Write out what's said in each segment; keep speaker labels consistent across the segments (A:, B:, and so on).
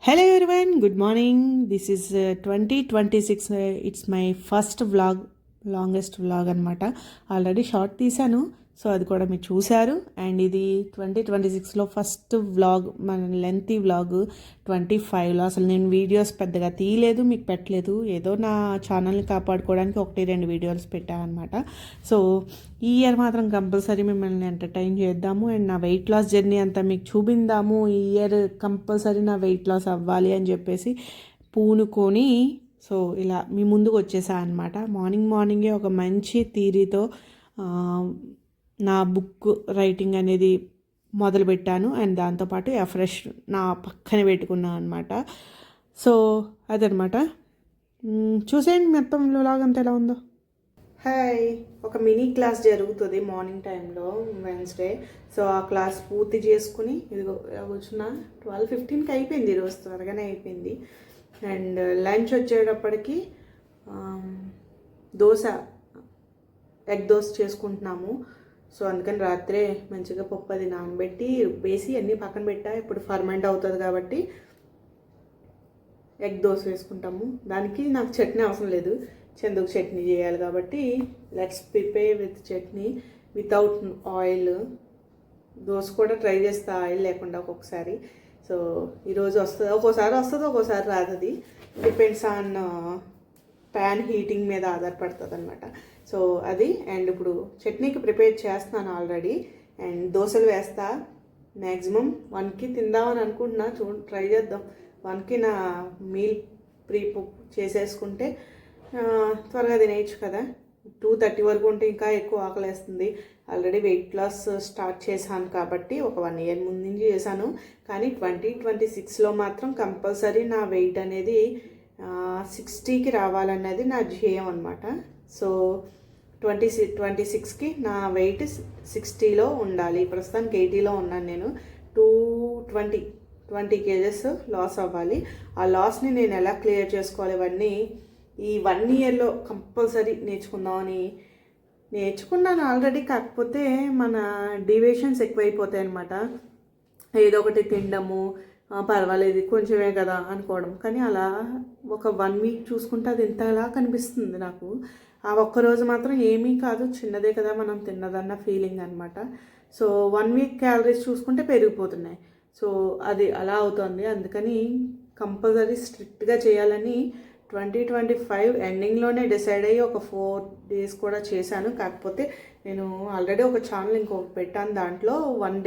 A: Hello everyone, good morning. This is 2026. It's my first vlog, longest vlog అనమాట. Already short తీశాను, so అది కూడా మీరు చూశారు. అండ్ ఇది 2026లో ఫస్ట్ వ్లాగ్, మన లెంతీ వ్లాగ్. 25లో అసలు నేను వీడియోస్ పెద్దగా తీయలేదు, మీకు పెట్టలేదు. ఏదో నా ఛానల్ని కాపాడుకోవడానికి 1-2 వీడియోస్ పెట్టాను అనమాట. సో ఈ ఇయర్ మాత్రం కంపల్సరీ మిమ్మల్ని ఎంటర్టైన్ చేద్దాము అండ్ నా వెయిట్ లాస్ జర్నీ అంతా మీకు చూపిందాము. ఈ ఇయర్ కంపల్సరీ నా వెయిట్ లాస్ అవ్వాలి అని చెప్పేసి పూనుకొని సో ఇలా మీ ముందుకు వచ్చేసా అనమాట. మార్నింగే ఒక మంచి థీరీతో నా బుక్ రైటింగ్ అనేది మొదలుపెట్టాను. అండ్ దాంతోపాటు ఫ్రెష్ నా పక్కన పెట్టుకున్నాను అనమాట. సో అదనమాట, చూసేయండి మొత్తం వ్లాగ్ అంతా ఎలా ఉందో. హాయ్, ఒక మినీ క్లాస్ జరుగుతుంది మార్నింగ్ టైంలో వెన్స్డే. సో ఆ క్లాస్ పూర్తి చేసుకుని ఇదిగో కూర్చున్న 12:15కి అయిపోయింది. ఈరోజు త్వరగానే అయిపోయింది. అండ్ లంచ్ వచ్చేటప్పటికి ఎగ్ దోశ చేసుకుంటున్నాము. సో అందుకని రాత్రే మంచిగా పప్పు అది నానబెట్టి రుబ్బేసి అన్నీ పక్కన పెట్టా. ఇప్పుడు ఫర్మెంట్ అవుతుంది కాబట్టి ఎగ్ దోశ వేసుకుంటాము. దానికి నాకు చట్నీ అవసరం లేదు, చందుకు చట్నీ చేయాలి కాబట్టి let's prepare with chutney without oil. Dosa కూడా ట్రై చేస్తా ఆయిల్ లేకుండా ఒక్కొక్కసారి. సో ఈరోజు వస్తుంది, ఒక్కోసారి రాదు. డిపెండ్స్ ఆన్ ప్యాన్ హీటింగ్ మీద ఆధారపడుతుంది అనమాట. సో అది. అండ్ ఇప్పుడు చట్నీకి ప్రిపేర్ చేస్తున్నాను ఆల్రెడీ. అండ్ దోశలు వేస్తా. మ్యాక్సిమం 1కి తిందామని అనుకుంటున్నా. ట్రై చేద్దాం. 1కి నా మీల్ ప్రీ చేసేసుకుంటే త్వరగా తినేయచ్చు కదా. 2:30 వరకు ఉంటే ఇంకా ఎక్కువ ఆకలేస్తుంది. ఆల్రెడీ వెయిట్ లాస్ స్టార్ట్ చేశాను కాబట్టి ఒక 1 ఇయర్ ముందు నుంచి చేశాను. కానీ 2026లో మాత్రం కంపల్సరీ నా వెయిట్ అనేది 60కి రావాలన్నది నా ధ్యేయం అనమాట. సో 2026కి నా వెయిట్ 60లో ఉండాలి. ప్రస్తుతానికి 80లో ఉన్నాను నేను. 20 కేజెస్ లాస్ అవ్వాలి. ఆ లాస్ని నేను ఎలా క్లియర్ చేసుకోవాలి, ఇవన్నీ ఈ 1 ఇయర్లో కంపల్సరీ నేర్చుకున్నాను ఆల్రెడీ. కాకపోతే మన డీవియేషన్స్ ఎక్కువైపోతాయి అనమాట. ఏదో ఒకటి తినడము, పర్వాలేదు కొంచెమే కదా అనుకోవడం. కానీ అలా ఒక 1 వీక్ చూసుకుంటే అది ఇంతలా కనిపిస్తుంది నాకు. ఆ ఒక్కరోజు మాత్రం ఏమీ కాదు, చిన్నదే కదా మనం తిన్నదన్న ఫీలింగ్ అనమాట. సో 1 వీక్ క్యాలరీస్ చూసుకుంటే పెరిగిపోతున్నాయి. సో అది అలా అవుతుంది. అందుకని కంపల్సరీ స్ట్రిక్ట్గా చేయాలని 2025 ఎండింగ్లోనే డిసైడ్ అయ్యి ఒక 4 డేస్ కూడా చేశాను. కాకపోతే నేను ఆల్రెడీ ఒక ఛానల్ ఇంకొకటి పెట్టాను. దాంట్లో వన్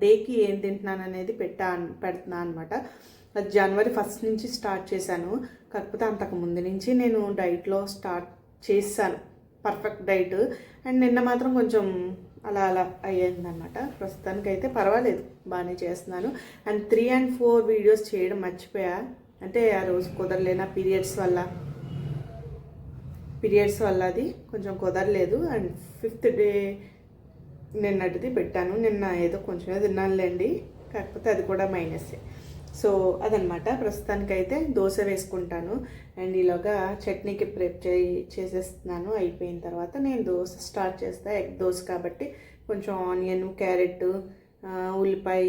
A: డేకి ఏం తింటున్నాను అనేది పెడుతున్నాను అనమాట. అది January 1 నుంచి స్టార్ట్ చేశాను. కాకపోతే అంతకు ముందు నుంచి నేను డైట్లో స్టార్ట్ చేశాను, పర్ఫెక్ట్ డైట్. అండ్ నిన్న మాత్రం కొంచెం అలా అయ్యిందనమాట. ప్రస్తుతానికి అయితే పర్వాలేదు, బాగానే చేస్తున్నాను. అండ్ 3 and 4 వీడియోస్ చేయడం మర్చిపోయా. అంటే ఆ రోజు కుదరలేనా పీరియడ్స్ వల్ల అది కొంచెం కుదరలేదు. అండ్ 5th డే నిన్నటిది పెట్టాను. నిన్న ఏదో కొంచెమే తిన్నానులేండి, కాకపోతే అది కూడా మైనస్సే. సో అదనమాట. ప్రస్తుతానికైతే దోశ వేసుకుంటాను. అండ్ ఈలోగా చట్నీకి చేసేస్తున్నాను. అయిపోయిన తర్వాత నేను దోశ స్టార్ట్ చేస్తాను. ఎగ్ దోశ కాబట్టి కొంచెం ఆనియన్, క్యారెట్, ఉల్లిపాయ,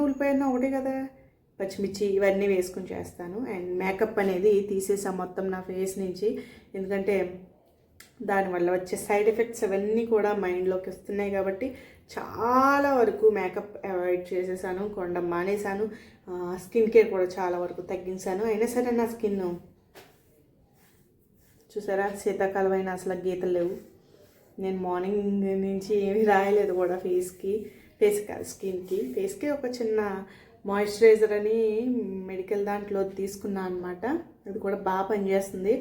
A: ఉల్లిపాయ అన్న ఒకటే కదా, పచ్చిమిర్చి ఇవన్నీ వేసుకుని చేస్తాను. అండ్ మేకప్ అనేది తీసేసా మొత్తం నా ఫేస్ నుంచి. ఎందుకంటే దానివల్ల వచ్చే సైడ్ ఎఫెక్ట్స్ అవన్నీ కూడా మైండ్లోకి వస్తున్నాయి కాబట్టి చాలా వరకు మేకప్ అవాయిడ్ చేసేసాను, కొనడం మానేశాను. స్కిన్ కేర్ కూడా చాలా వరకు తగ్గించాను. అయినా సరే నా స్కిన్ చూసారా, శీతాకాలం అయినా అసలు గీతలు లేవు. నేను మార్నింగ్ నుంచి ఏమీ రాయలేదు కూడా ఫేస్కి ఒక చిన్న మాయిశ్చరైజర్ అని మెడికల్ దాంట్లో తీసుకున్నాను అనమాట. అది కూడా బాగా పనిచేస్తుంది.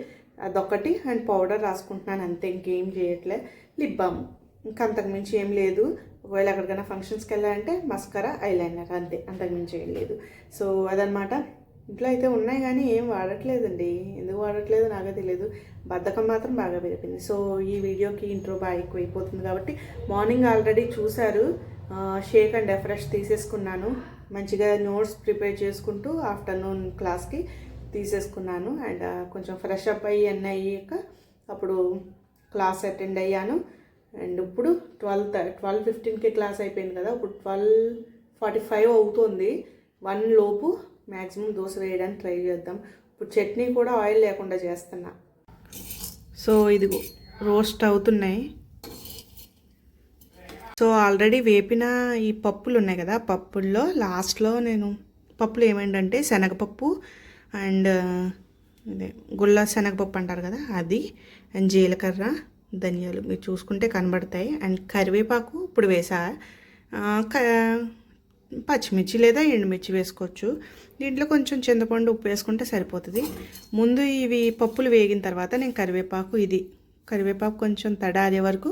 A: అదొకటి. అండ్ పౌడర్ రాసుకుంటున్నాను అంతే, ఇంకేం చేయట్లే. లిప్ బామ్, ఇంకా అంతకుమించి ఏం లేదు. ఒకవేళ ఎక్కడికైనా ఫంక్షన్స్కి వెళ్ళాలంటే మస్కరా, ఐలైనర్, అంతే, అంతకుమించి ఏం లేదు. సో అదనమాట. ఇంట్లో అయితే ఉన్నాయి కానీ ఏం వాడట్లేదండి. ఎందుకు వాడట్లేదు నాకే తెలియదు. బద్ధకం మాత్రం బాగా పెరిగింది. సో ఈ వీడియోకి ఇంట్రో బాగా ఎక్కువైపోతుంది కాబట్టి మార్నింగ్ ఆల్రెడీ చూశారు. షేక్ అండ్ ఫ్రెష్ తీసేసుకున్నాను. మంచిగా నోట్స్ ప్రిపేర్ చేసుకుంటూ ఆఫ్టర్నూన్ క్లాస్కి తీసేసుకున్నాను. అండ్ కొంచెం ఫ్రెష్ అప్ అయ్యాక అప్పుడు క్లాస్ అటెండ్ అయ్యాను. అండ్ ఇప్పుడు 12:15కి క్లాస్ అయిపోయింది కదా, ఇప్పుడు 12:45 అవుతుంది. 1 లోపు మ్యాక్సిమం దోశ వేయడానికి ట్రై చేద్దాం. ఇప్పుడు చట్నీ కూడా ఆయిల్ లేకుండా చేస్తున్నా. సో ఇదిగో రోస్ట్ అవుతున్నాయి. సో ఆల్రెడీ వేపిన ఈ పప్పులు ఉన్నాయి కదా, పప్పుల్లో లాస్ట్లో నేను పప్పులు ఏమైందంటే శనగపప్పు అండ్ అదే గుల్ల శనగపప్పు అంటారు కదా అది, అండ్ జీలకర్ర, ధనియాలు మీరు చూసుకుంటే కనబడతాయి, అండ్ కరివేపాకు ఇప్పుడు వేసా, పచ్చిమిర్చి లేదా ఎండుమిర్చి వేసుకోవచ్చు. దీంట్లో కొంచెం చింతపండు ఉప్పు వేసుకుంటే సరిపోతుంది. ముందు ఇవి పప్పులు వేగిన తర్వాత నేను కరివేపాకు కొంచెం తడారే వరకు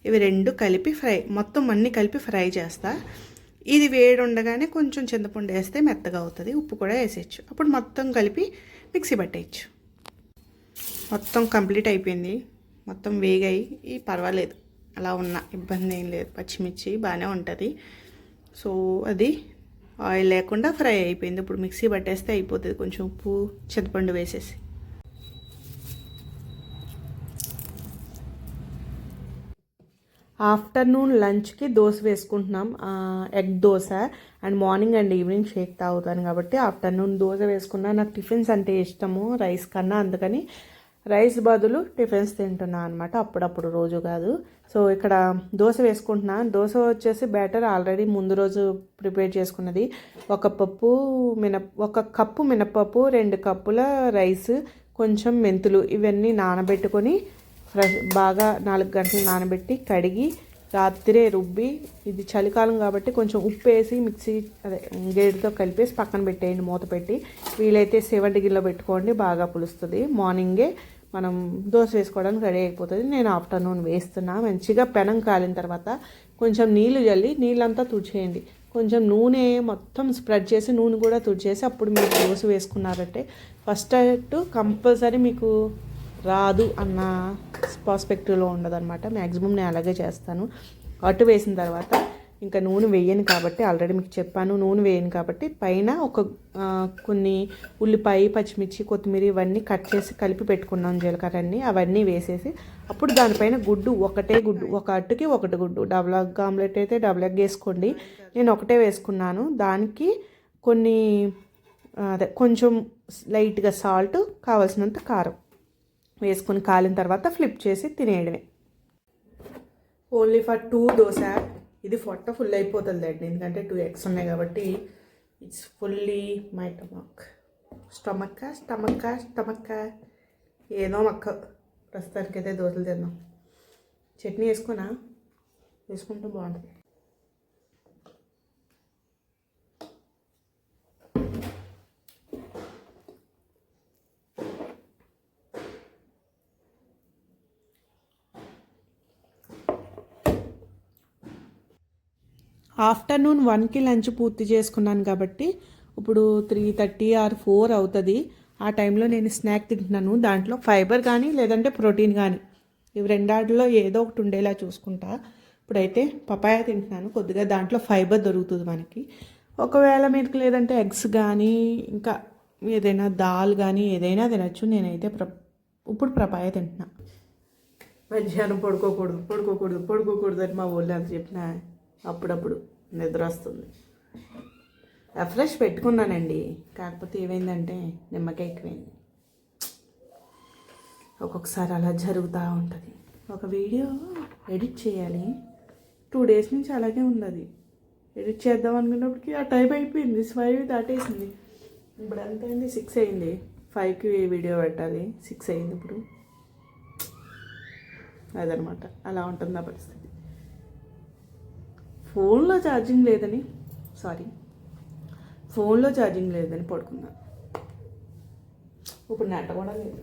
A: ఇవి 2 కలిపి మొత్తం అన్నీ కలిపి ఫ్రై చేస్తా. ఇది వేడి ఉండగానే కొంచెం చింతపండు వేస్తే మెత్తగా అవుతుంది, ఉప్పు కూడా వేసేయచ్చు. అప్పుడు మొత్తం కలిపి మిక్సీ పట్టేయచ్చు. మొత్తం కంప్లీట్ అయిపోయింది, మొత్తం వేగాయి. పర్వాలేదు, అలా ఉన్న ఇబ్బంది ఏం లేదు, పచ్చిమిర్చి బాగానే ఉంటుంది. సో అది ఆయిల్ లేకుండా ఫ్రై అయిపోయింది. ఇప్పుడు మిక్సీ పట్టేస్తే అయిపోతుంది, కొంచెం ఉప్పు చింతపండు వేసేసి. ఆఫ్టర్నూన్ లంచ్కి దోశ వేసుకుంటున్నాం, egg dosa. And morning and evening shake తాగుతాను కాబట్టి ఆఫ్టర్నూన్ దోశ వేసుకున్నా. నాకు టిఫిన్స్ అంటే ఇష్టము రైస్ కన్నా, అందుకని రైస్ బదులు టిఫిన్స్ తింటున్నా అనమాట, అప్పుడప్పుడు, రోజు కాదు. సో ఇక్కడ దోశ వేసుకుంటున్నా. దోశ వచ్చేసి బ్యాటర్ ఆల్రెడీ ముందు రోజు ప్రిపేర్ చేసుకున్నది. ఒక కప్పు మినపప్పు, 2 కప్పుల రైస్, కొంచెం మెంతులు, ఇవన్నీ నానబెట్టుకొని బాగా 4 గంటలు నానబెట్టి కడిగి రాత్రే రుబ్బి, ఇది చలికాలం కాబట్టి కొంచెం ఉప్పు వేసి గేడుతో కలిపేసి పక్కన పెట్టేయండి, మూత పెట్టి. వీలైతే 7 డిగ్రీలో పెట్టుకోండి, బాగా పులుస్తుంది. మార్నింగే మనం దోశ వేసుకోవడానికి రెడీ అయిపోతుంది. నేను ఆఫ్టర్నూన్ వేస్తున్నా. మంచిగా పెనం కాలిన తర్వాత కొంచెం నీళ్ళు జల్లి నీళ్ళంతా తుడిచేయండి, కొంచెం నూనె మొత్తం స్ప్రెడ్ చేసి నూనె కూడా తుడిచేసి అప్పుడు మీరు దోశ వేసుకున్నారంటే ఫస్ట్ కంపల్సరీ మీకు రాదు అన్న పర్స్పెక్టివ్లో ఉండదన్నమాట. మ్యాక్సిమం నేను అలాగే చేస్తాను. అటు వేసిన తర్వాత ఇంకా నూనె వేయను కాబట్టి, ఆల్రెడీ మీకు చెప్పాను నూనె వేయను కాబట్టి, పైన కొన్ని ఉల్లిపాయ, పచ్చిమిర్చి, కొత్తిమీర ఇవన్నీ కట్ చేసి కలిపి పెట్టుకున్నాను, జీలకర్ర అన్నీ అవన్నీ వేసేసి అప్పుడు దానిపైన ఒకటే గుడ్డు, ఒక అట్టుకి 1 గుడ్డు, డబుల్ ఎగ్ ఆమ్లెట్ అయితే డబుల్ ఎగ్ వేసుకోండి. నేను ఒకటే వేసుకున్నాను. దానికి కొంచెం లైట్గా సాల్ట్, కావాల్సినంత కారం వేసుకొని కాలిన తర్వాత ఫ్లిప్ చేసి తినేయడమే. Only for 2 dosa. ఇది ఫుల్ అయిపోతుంది అండి, ఎందుకంటే 2 eggs ఉన్నాయి కాబట్టి. ఇట్స్ ఫుల్లీ మై స్టమక్ ఏదో మక్క. ప్రస్తుతానికి అయితే దోశలు తిన్నాం. చట్నీ వేసుకుంటూ బాగుంటుంది. ఆఫ్టర్నూన్ 1కి లంచ్ పూర్తి చేసుకున్నాను కాబట్టి ఇప్పుడు 3:30 or 4 అవుతుంది. ఆ టైంలో నేను స్నాక్ తింటున్నాను. దాంట్లో ఫైబర్ కానీ లేదంటే ప్రోటీన్ కానీ, ఇవి రెండాటిలో ఏదో ఒకటి ఉండేలా చూసుకుంటా. ఇప్పుడైతే పపాయ తింటున్నాను, కొద్దిగా దాంట్లో ఫైబర్ దొరుకుతుంది మనకి. ఒకవేళ మీకు లేదంటే ఎగ్స్ కానీ ఇంకా ఏదైనా దాల్ కానీ ఏదైనా తినచ్చు. నేనైతే ఇప్పుడు పపాయ తింటున్నా. మధ్యాహ్నం పడుకోకూడదు అని మా ఊళ్ళో అంత చెప్పిన అప్పుడప్పుడు నిద్ర వస్తుంది. రిఫ్రెష్ పెట్టుకున్నానండి, కాకపోతే ఏమైందంటే నిమ్మకాయ ఎక్కువైంది. ఒక్కొక్కసారి అలా జరుగుతూ ఉంటుంది. ఒక వీడియో ఎడిట్ చేయాలి, 2 days నుంచి అలాగే ఉంది. అది ఎడిట్ చేద్దాం అనుకున్నప్పటికీ ఆ టైం అయిపోయింది, 5 దాటేసింది. ఇప్పుడు ఎంత అయింది? 6 అయింది. 5కి వీడియో పెట్టాలి, 6 అయింది ఇప్పుడు. అదనమాట, అలా ఉంటుంది నా పరిస్థితి. ఫోన్లో ఛార్జింగ్ లేదని పడుకున్నాను. ఇప్పుడు నెట్ కూడా లేదు.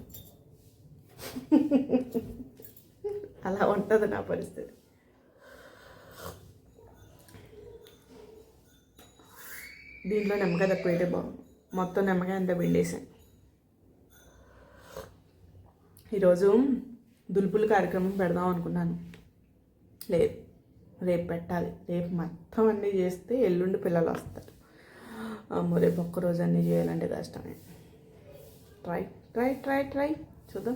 A: అలా ఉంటుంది నా పరిస్థితి. దీంట్లో నిమ్మకాయ తక్కువైతే బాగుంది. మొత్తం నిమ్మకాయ అంతా పిండేసాను. ఈరోజు దులుపుల కార్యక్రమం పెడదాం అనుకున్నాను, లేదు రేపు పెట్టాలి. రేపు మొత్తం అన్నీ చేస్తే ఎల్లుండి పిల్లలు వస్తారు. అమ్మో, రేపు ఒక్కరోజు అన్నీ చేయాలంటే కష్టమే. ట్రై చూద్దాం.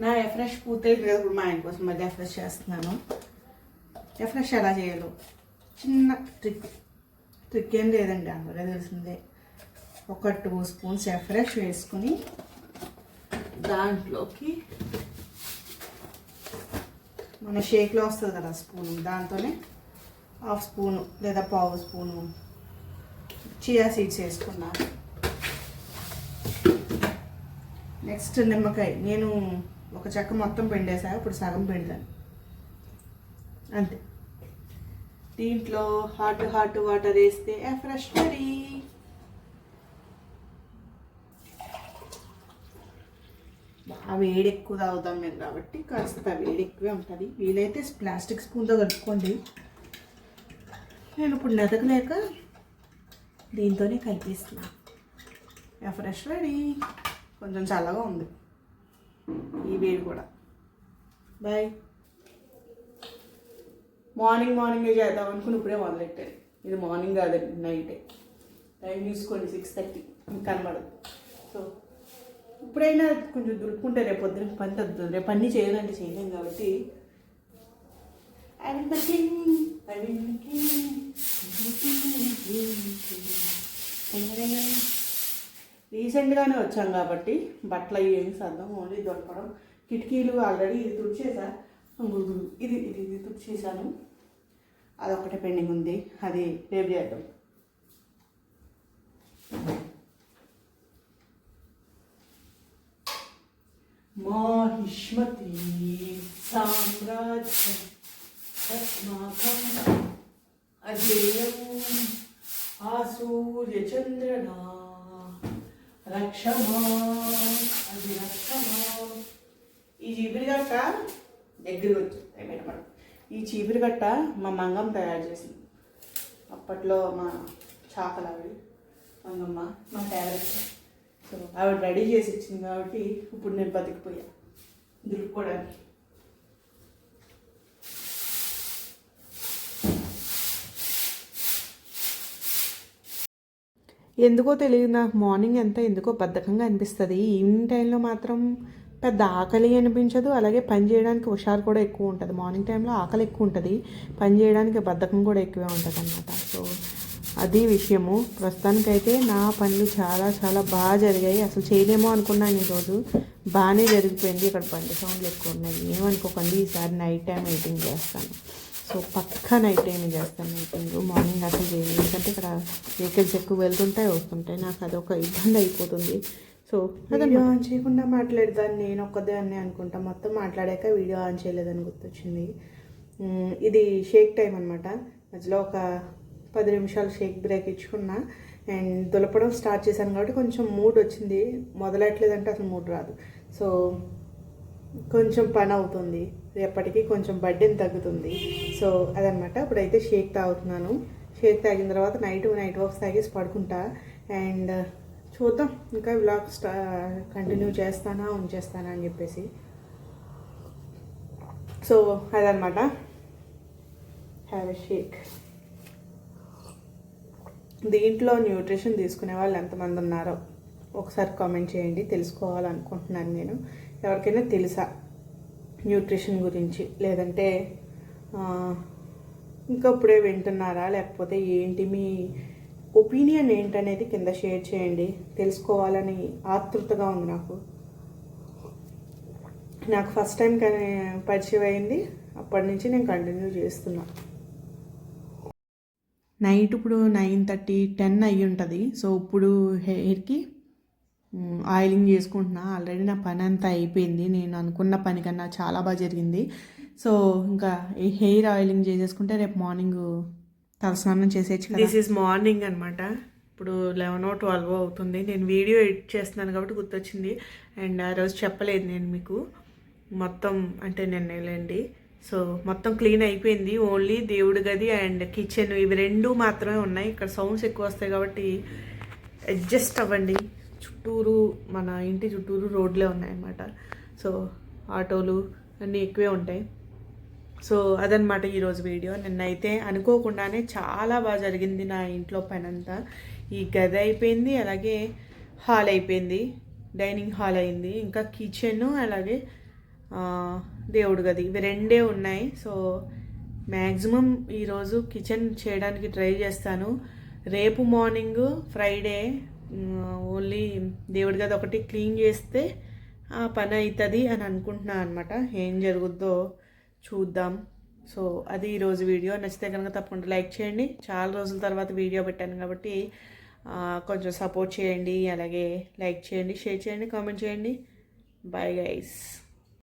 A: నా ఎఫ్రెష్ పూర్తయింది కదా, ఇప్పుడు మా ఆయన కోసం మళ్ళీ ఎఫ్రెష్ చేస్తున్నాను. ఎఫ్రెష్ ఎలా చేయాలో చిన్న ట్రిక్ ఏం లేదండి, అందరూ తెలిసిందే. ఒక 2 స్పూన్స్ ఎఫ్రెష్ వేసుకుని దాంట్లోకి మన షేక్లో వస్తుంది కదా స్పూను, దాంతోనే 1/2 స్పూను లేదా 1/4 స్పూను చియా సీడ్స్ వేసుకున్నాను. నెక్స్ట్ నిమ్మకాయ, నేను ఒక చెక్క మొత్తం పిండేసా, ఇప్పుడు సగం పిండాను అంతే. దీంట్లో హాట్ వాటర్ వేస్తే ఫ్రెష్ రెడీ. ఆ వేడి ఎక్కువ తాగుతాం మేము కాబట్టి కాస్త వేడి ఎక్కువే ఉంటుంది. వీలైతే ప్లాస్టిక్ స్పూన్తో కలుపుకోండి. నేను ఇప్పుడు నెతకలేక దీంతోనే కలిపిస్తున్నా. Fresh ready. కొంచెం చల్లగా ఉంది ఈ వేడి కూడా. బాయ్. మార్నింగే చేద్దాం అనుకుని ఇప్పుడే మొదలెట్టారు. ఇది మార్నింగ్ కాదండి, నైటే. టైం చూసుకోండి 6:30, మీకు కనబడదు. సో ఇప్పుడైనా కొంచెం దులుపుకుంటే రేపు పొద్దున పని తగ్గుతుంది. రేపు అన్నీ చేయాలంటే చేయలేం కాబట్టి రీసెంట్గానే వచ్చాం కాబట్టి బట్టలు అవి ఏమి సర్దాం, ఓన్లీ దొరకడం. కిటికీలు ఆల్రెడీ ఇది తుడిచేసా, ఇది తుడిచేసాను. అదొక్కటే పెండింగ్ ఉంది, అది రేపు చేద్దాం. మాహిష్మతి సామ్రాజ్యం తస్మాకం అజేయం ఆసూర్యచంద్రనా రక్షమా అభిరక్షమా. ఈ చీపిరిగట్ట దగ్గరికి వచ్చి మేడం, ఈ చీపిరిగట్ట మా మంగమ్మ తయారు చేసింది. అప్పట్లో మా చాకలావిడ మంగమ్మ మా ఫేవరెట్. సో ఆవిడ రెడీ చేసి ఇచ్చింది కాబట్టి ఇప్పుడు నేను బతికిపోయా దులుపుకోవడానికి. ఎందుకో తెలియదు, నాకు మార్నింగ్ అంతా ఎందుకో బద్ధకంగా అనిపిస్తుంది. ఈవినింగ్ టైంలో మాత్రం పెద్ద ఆకలి అనిపించదు, అలాగే పని చేయడానికి హుషారు కూడా ఎక్కువ ఉంటుంది. మార్నింగ్ టైంలో ఆకలి ఎక్కువ ఉంటుంది, పని చేయడానికి బద్ధకం కూడా ఎక్కువే ఉంటుంది అన్నమాట. సో అది విషయము. ప్రస్తుతానికైతే నా పనులు చాలా బాగా జరిగాయి. అసలు చేయలేమో అనుకున్నాను, ఈరోజు బాగానే జరిగిపోయింది. ఇక్కడ బండి సౌండ్లు ఎక్కువ ఉన్నాయి, ఏమనుకోకండి. ఈసారి నైట్ టైం మీటింగ్ చేస్తాను. సో పక్కా నైట్ టైం చేస్తాను మీటింగ్. మార్నింగ్ అసలు చేయలేదు, ఎందుకంటే ఇక్కడ వెహికల్స్ ఎక్కువ వెళ్తుంటాయి వస్తుంటాయి, నాకు అదొక ఇబ్బంది అయిపోతుంది. సో వీడియో ఆన్ చేయకుండా మాట్లాడేదాన్ని నేను ఒక్కదాన్ని అనుకుంటా. మొత్తం మాట్లాడాక వీడియో ఆన్ చేయలేదని గుర్తొచ్చింది. ఇది షేక్ టైం అనమాట. మధ్యలో ఒక 10 నిమిషాలు షేక్ బ్రేక్ ఇచ్చుకున్నా అండ్ దులపడం స్టార్ట్ చేశాను కాబట్టి కొంచెం మూడ్ వచ్చింది. మొదలెట్లేదంటే అసలు మూడ్ రాదు. సో కొంచెం పని అవుతుంది, రేపటికి కొంచెం బడ్డెన్ తగ్గుతుంది. సో అదనమాట. ఇప్పుడైతే షేక్ తాగుతున్నాను. షేక్ తాగిన తర్వాత నైట్ వాక్స్ తాగేసి పడుకుంటా. అండ్ చూద్దాం ఇంకా వ్లాగ్ కంటిన్యూ చేస్తానా ఉంచేస్తానా అని చెప్పేసి. సో అదనమాట. Have a shake. దీంట్లో న్యూట్రిషన్ తీసుకునే వాళ్ళు ఎంతమంది ఉన్నారో ఒకసారి కామెంట్ చేయండి, తెలుసుకోవాలనుకుంటున్నాను నేను. ఎవరికైనా తెలుసా న్యూట్రిషన్ గురించి, లేదంటే ఇంకా ఇప్పుడే వింటున్నారా, లేకపోతే ఏంటి మీ ఒపీనియన్ ఏంటనేది కింద షేర్ చేయండి. తెలుసుకోవాలని ఆతృతగా ఉంది నాకు ఫస్ట్ టైం కానీ పరిచయం అయింది, అప్పటి నుంచి నేను కంటిన్యూ చేస్తున్నా. నైట్ ఇప్పుడు 9:30, 10 అయ్యి ఉంటుంది. సో ఇప్పుడు హెయిర్కి ఆయిలింగ్ చేసుకుంటున్నా. ఆల్రెడీ నా పని అంతా అయిపోయింది, నేను అనుకున్న పని కన్నా చాలా బాగా జరిగింది. సో ఇంకా ఈ హెయిర్ ఆయిలింగ్ చేసేసుకుంటే రేపు మార్నింగ్ తలస్నానం చేసేయచ్చు. దిస్ ఈజ్ మార్నింగ్ అనమాట. ఇప్పుడు 11 or 12 అవుతుంది. నేను వీడియో ఎడిట్ చేస్తున్నాను కాబట్టి గుర్తొచ్చింది. అండ్ ఆ రోజు చెప్పలేదు నేను మీకు మొత్తం, అంటే నిన్నేలేండి. సో మొత్తం క్లీన్ అయిపోయింది. ఓన్లీ దేవుడి గది అండ్ కిచెన్ ఇవి 2 మాత్రమే ఉన్నాయి. ఇక్కడ సౌండ్స్ ఎక్కువ వస్తాయి కాబట్టి అడ్జస్ట్ అవ్వండి. చుట్టూరు మన ఇంటి చుట్టూరు రోడ్లే ఉన్నాయన్నమాట. సో ఆటోలు అన్నీ ఎక్కువే ఉంటాయి. సో అదనమాట ఈరోజు వీడియో. నిన్నైతే అనుకోకుండానే చాలా బాగా జరిగింది నా ఇంట్లో పని అంతా. ఈ గది అయిపోయింది, అలాగే హాల్ అయిపోయింది, డైనింగ్ హాల్ అయింది, ఇంకా కిచెన్, అలాగే దేవుడి గది, ఇవి రెండే ఉన్నాయి. సో మ్యాక్సిమం ఈరోజు కిచెన్ చేయడానికి ట్రై చేస్తాను. రేపు మార్నింగ్ ఫ్రైడే ఓన్లీ దేవుడి గది ఒకటి క్లీన్ చేస్తే ఆ పని అవుతుంది అని అనుకుంటున్నాను అనమాట. ఏం జరుగుద్దో చూద్దాం. సో అది ఈరోజు వీడియో. నచ్చితే కనుక తప్పకుండా లైక్ చేయండి. చాలా రోజుల తర్వాత వీడియో పెట్టాను కాబట్టి కొంచెం సపోర్ట్ చేయండి. అలాగే లైక్ చేయండి, షేర్ చేయండి, కామెంట్ చేయండి. Bye guys.